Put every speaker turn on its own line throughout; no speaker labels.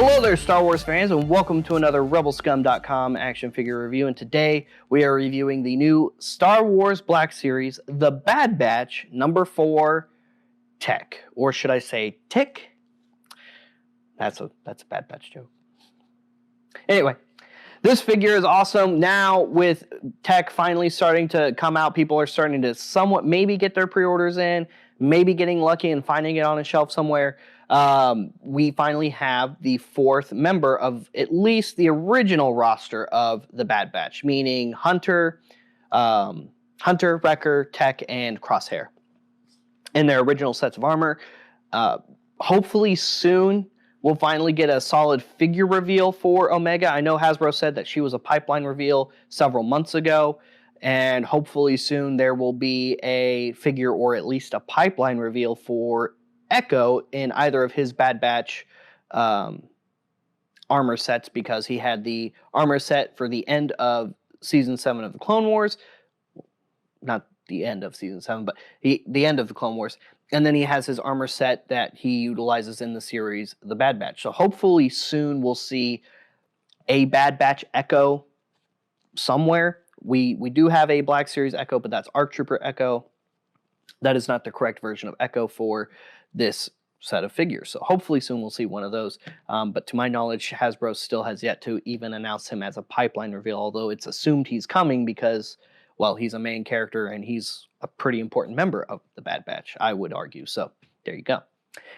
Hello there, Star Wars fans, and welcome to another RebelScum.com action figure review. And today we are reviewing the new Star Wars Black Series, The Bad Batch, number 4, Tech. Or should I say Tick? That's a Bad Batch joke. Anyway, this figure is awesome. Now with Tech finally starting to come out, people are starting to somewhat maybe get their pre-orders in, maybe getting lucky and finding it on a shelf somewhere. We finally have the 4th member of at least the original roster of the Bad Batch, meaning Hunter, Wrecker, Tech, and Crosshair in their original sets of armor. Hopefully soon we'll finally get a solid figure reveal for Omega. I know Hasbro said that she was a pipeline reveal several months ago, and hopefully soon there will be a figure or at least a pipeline reveal for Echo in either of his Bad Batch armor sets, because he had the armor set for the end of Season 7 of the Clone Wars. Not the end of Season 7, but the end of the Clone Wars. And then he has his armor set that he utilizes in the series, The Bad Batch. So hopefully soon we'll see a Bad Batch Echo somewhere. We do have a Black Series Echo, but that's ARC Trooper Echo. That is not the correct version of Echo for this set of figures. So hopefully soon we'll see one of those. But to my knowledge, Hasbro still has yet to even announce him as a pipeline reveal, although it's assumed he's coming because, well, he's a main character and he's a pretty important member of the Bad Batch, I would argue. So there you go.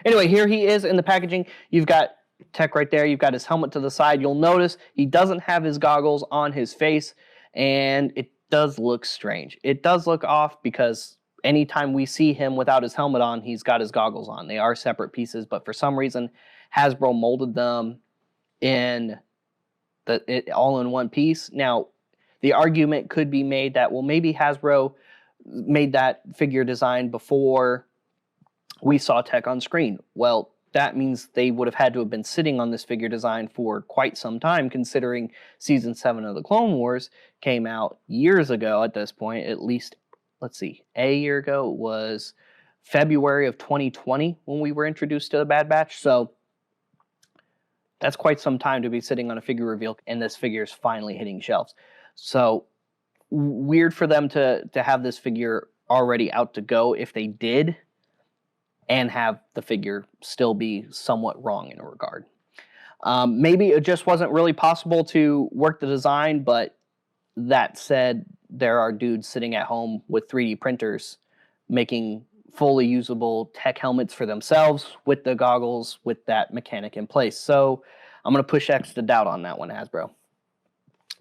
Anyway, here he is in the packaging. You've got Tech right there. You've got his helmet to the side. You'll notice he doesn't have his goggles on his face, and it does look strange. It does look off because anytime we see him without his helmet on, he's got his goggles on. They are separate pieces, but for some reason, Hasbro molded them in all in one piece. Now, the argument could be made that, well, maybe Hasbro made that figure design before we saw Tech on screen. Well, that means they would have had to have been sitting on this figure design for quite some time, considering Season 7 of the Clone Wars came out years ago at this point, at least, let's see, a year ago. It was February of 2020 when we were introduced to the Bad Batch. So that's quite some time to be sitting on a figure reveal, and this figure is finally hitting shelves. So weird for them to have this figure already out to go if they did, and have the figure still be somewhat wrong in a regard. Maybe it just wasn't really possible to work the design, but that said, there are dudes sitting at home with 3D printers making fully usable Tech helmets for themselves with the goggles with that mechanic in place. So I'm going to push X to doubt on that one, Hasbro.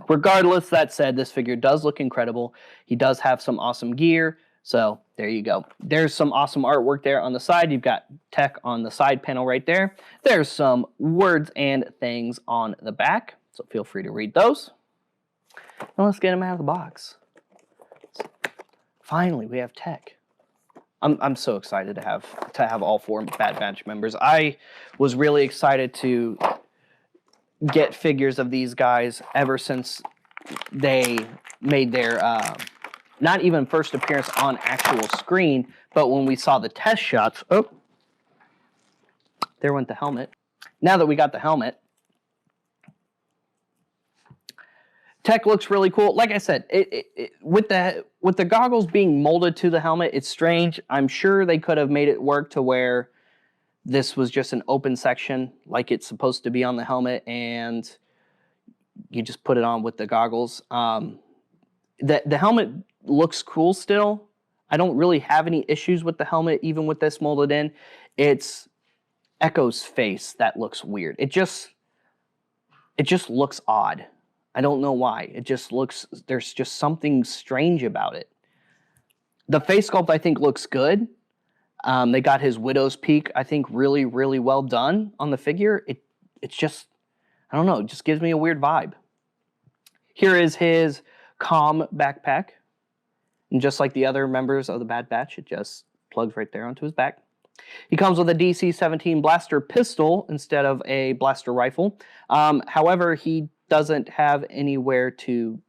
Regardless, that said, this figure does look incredible. He does have some awesome gear. So there you go. There's some awesome artwork there on the side. You've got Tech on the side panel right there. There's some words and things on the back, so feel free to read those. Now let's get him out of the box. Finally, we have Tech. I'm so excited to have all 4 Bad Batch members. I was really excited to get figures of these guys ever since they made their not even first appearance on actual screen, but when we saw the test shots. Oh, there went the helmet. Now that we got the helmet, Tech looks really cool. Like I said, with the goggles being molded to the helmet, it's strange. I'm sure they could have made it work to where this was just an open section like it's supposed to be on the helmet, and you just put it on with the goggles. The helmet looks cool still. I don't really have any issues with the helmet, even with this molded in. It's Echo's face that looks weird. It just looks odd. I don't know why. It just looks, there's just something strange about it. The face sculpt, I think, looks good. They got his widow's peak, I think, really, really well done on the figure. It's just, I don't know, it just gives me a weird vibe. Here is his comm backpack. And just like the other members of the Bad Batch, it just plugs right there onto his back. He comes with a DC-17 blaster pistol instead of a blaster rifle. However, he doesn't have anywhere to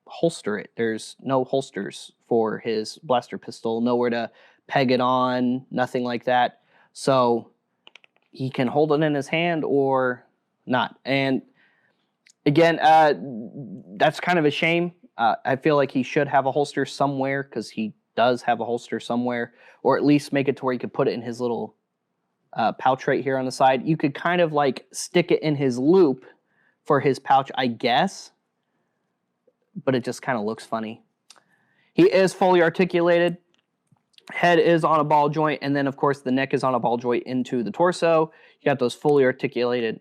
holster it. There's no holsters for his blaster pistol, nowhere to peg it on, nothing like that. So he can hold it in his hand or not. And again, that's kind of a shame. I feel like he should have a holster somewhere, because he does have a holster somewhere, or at least make it to where he could put it in his little pouch right here on the side. You could kind of like stick it in his loop for his pouch, I guess, but it just kind of looks funny. He is fully articulated. Head is on a ball joint, and then of course the neck is on a ball joint into the torso. You got those fully articulated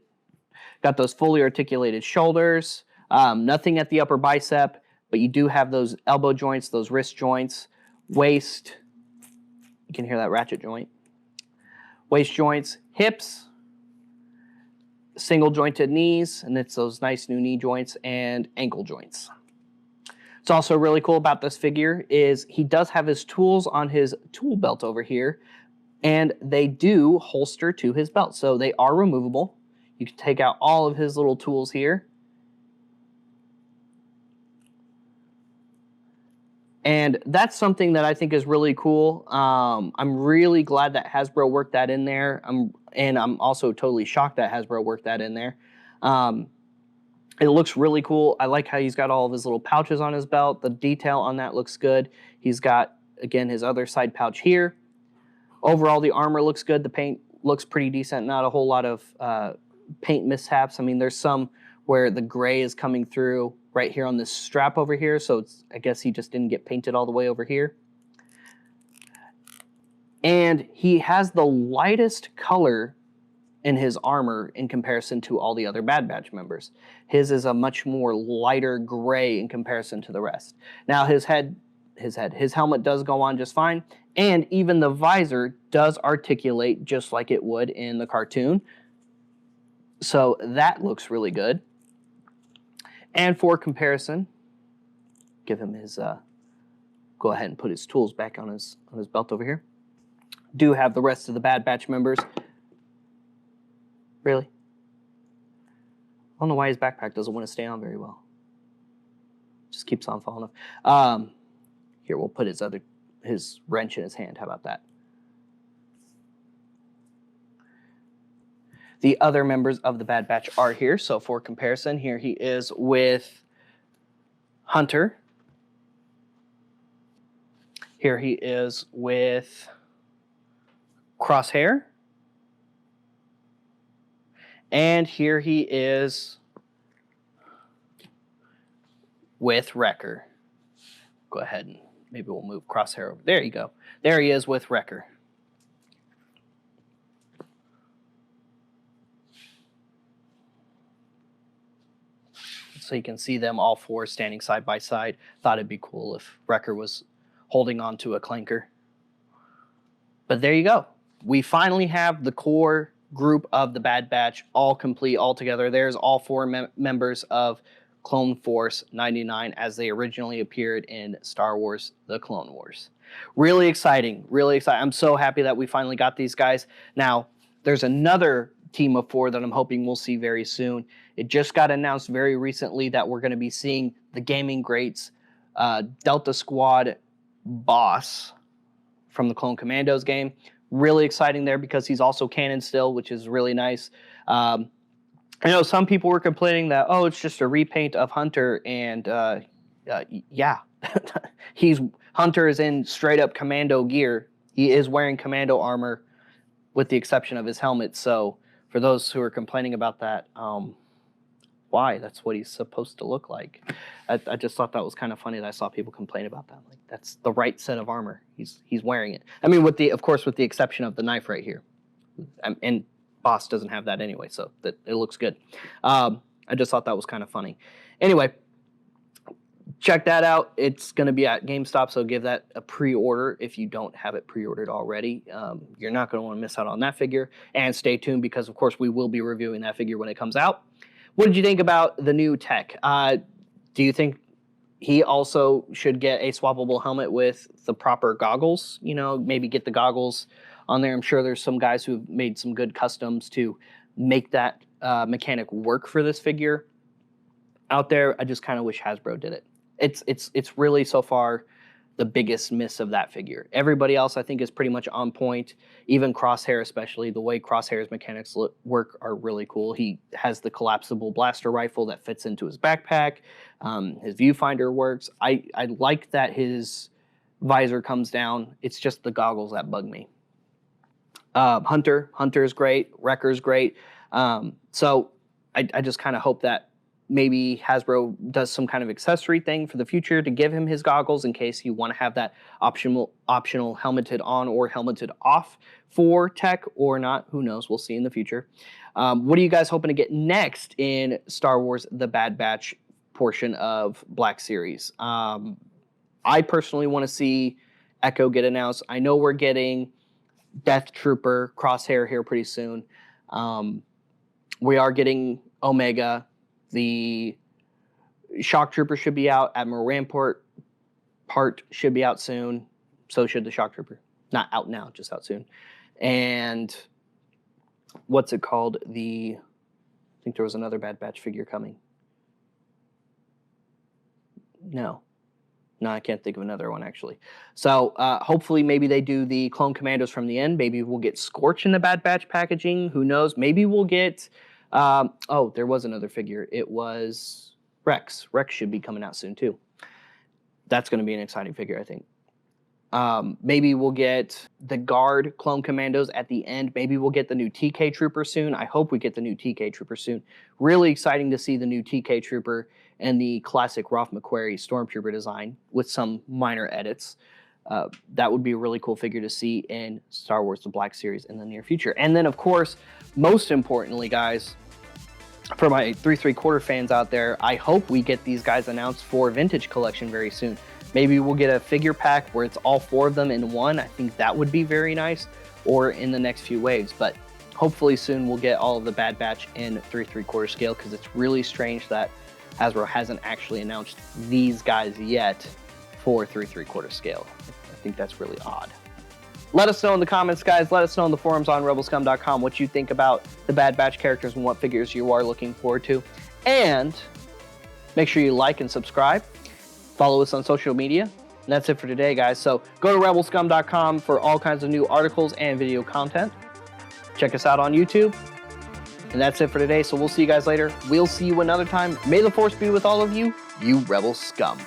shoulders. Nothing at the upper bicep, but you do have those elbow joints, those wrist joints, waist. You can hear that ratchet joint. Waist joints, hips, single jointed knees, and it's those nice new knee joints, and ankle joints. What's also really cool about this figure is he does have his tools on his tool belt over here, and they do holster to his belt, so they are removable. You can take out all of his little tools here. And that's something that I think is really cool. I'm really glad that Hasbro worked that in there. I'm also totally shocked that Hasbro worked that in there. It looks really cool. I like how he's got all of his little pouches on his belt. The detail on that looks good. He's got, again, his other side pouch here. Overall, the armor looks good. The paint looks pretty decent. Not a whole lot of paint mishaps. I mean, there's some where the gray is coming through right here on this strap over here. So I guess he just didn't get painted all the way over here. And he has the lightest color in his armor in comparison to all the other Bad Batch members. His is a much more lighter gray in comparison to the rest. Now his helmet does go on just fine, and even the visor does articulate just like it would in the cartoon. So that looks really good. And for comparison, give him his, go ahead and put his tools back on his belt over here. Do have the rest of the Bad Batch members. Really? I don't know why his backpack doesn't want to stay on very well. Just keeps on falling off. Here, we'll put his wrench in his hand. How about that? The other members of the Bad Batch are here. So for comparison, here he is with Hunter. Here he is with Crosshair. And here he is with Wrecker. Go ahead and maybe we'll move Crosshair over. There you go. There he is with Wrecker. So you can see them all four standing side by side. Thought it'd be cool if Wrecker was holding on to a clanker. But there you go. We finally have the core group of the Bad Batch all complete, all together. There's all four members of Clone Force 99 as they originally appeared in Star Wars The Clone Wars. Really exciting, really exciting. I'm so happy that we finally got these guys. Now, there's another team of four that I'm hoping we'll see very soon. It just got announced very recently that we're going to be seeing the Gaming Greats Delta Squad boss from the Clone Commandos game. Really exciting there because he's also canon still, which is really nice. I know some people were complaining that, oh, it's just a repaint of Hunter, and yeah. Hunter is in straight up commando gear. He is wearing commando armor with the exception of his helmet. So for those who are complaining about that, why? That's what he's supposed to look like. I just thought that was kind of funny that I saw people complain about that. Like, that's the right set of armor. He's wearing it. I mean, of course, with the exception of the knife right here. And Boss doesn't have that anyway, so it looks good. I just thought that was kind of funny. Anyway, check that out. It's going to be at GameStop, so give that a pre-order if you don't have it pre-ordered already. You're not going to want to miss out on that figure. And stay tuned because, of course, we will be reviewing that figure when it comes out. What did you think about the new tech? Do you think he also should get a swappable helmet with the proper goggles? You know, maybe get the goggles on there. I'm sure there's some guys who've made some good customs to make that mechanic work for this figure out there. I just kind of wish Hasbro did it. It's really so far the biggest miss of that figure. Everybody else, I think, is pretty much on point. Even Crosshair, especially the way Crosshair's mechanics work, are really cool. He has the collapsible blaster rifle that fits into his backpack. His viewfinder works. I like that his visor comes down. It's just the goggles that bug me. Hunter's great. Wrecker's great. So I just kind of hope that maybe Hasbro does some kind of accessory thing for the future to give him his goggles in case you want to have that optional helmeted on or helmeted off for tech or not. Who knows? We'll see in the future. What are you guys hoping to get next in Star Wars The Bad Batch portion of Black Series? I personally want to see Echo get announced. I know we're getting Death Trooper Crosshair here pretty soon. We are getting Omega. The Shock Trooper should be out. Admiral Rampart part should be out soon. So should the Shock Trooper. Not out now, just out soon. And what's it called? I think there was another Bad Batch figure coming. No, I can't think of another one, actually. So hopefully maybe they do the Clone Commandos from the end. Maybe we'll get Scorch in the Bad Batch packaging. Who knows? Maybe we'll get... there was another figure. It was Rex. Rex should be coming out soon, too. That's going to be an exciting figure, I think. Maybe we'll get the Guard Clone Commandos at the end. Maybe we'll get the new TK Trooper soon. I hope we get the new TK Trooper soon. Really exciting to see the new TK Trooper and the classic Ralph McQuarrie Stormtrooper design with some minor edits. That would be a really cool figure to see in Star Wars The Black Series in the near future. And then, of course, most importantly, guys, for my 3 3/4 fans out there, I hope we get these guys announced for Vintage Collection very soon. Maybe we'll get a figure pack where it's all 4 of them in one. I think that would be very nice, or in the next few waves. But hopefully soon we'll get all of the Bad Batch in 3 3/4 scale, because it's really strange that Hasbro hasn't actually announced these guys yet for 3 3/4 scale. I think that's really odd. Let us know in the comments, guys. Let us know in the forums on rebelscum.com what you think about the Bad Batch characters and what figures you are looking forward to. And make sure you like and subscribe. Follow us on social media. And that's it for today, guys. So go to rebelscum.com for all kinds of new articles and video content. Check us out on YouTube. And that's it for today. So we'll see you guys later. We'll see you another time. May the Force be with all of you, you Rebel Scum.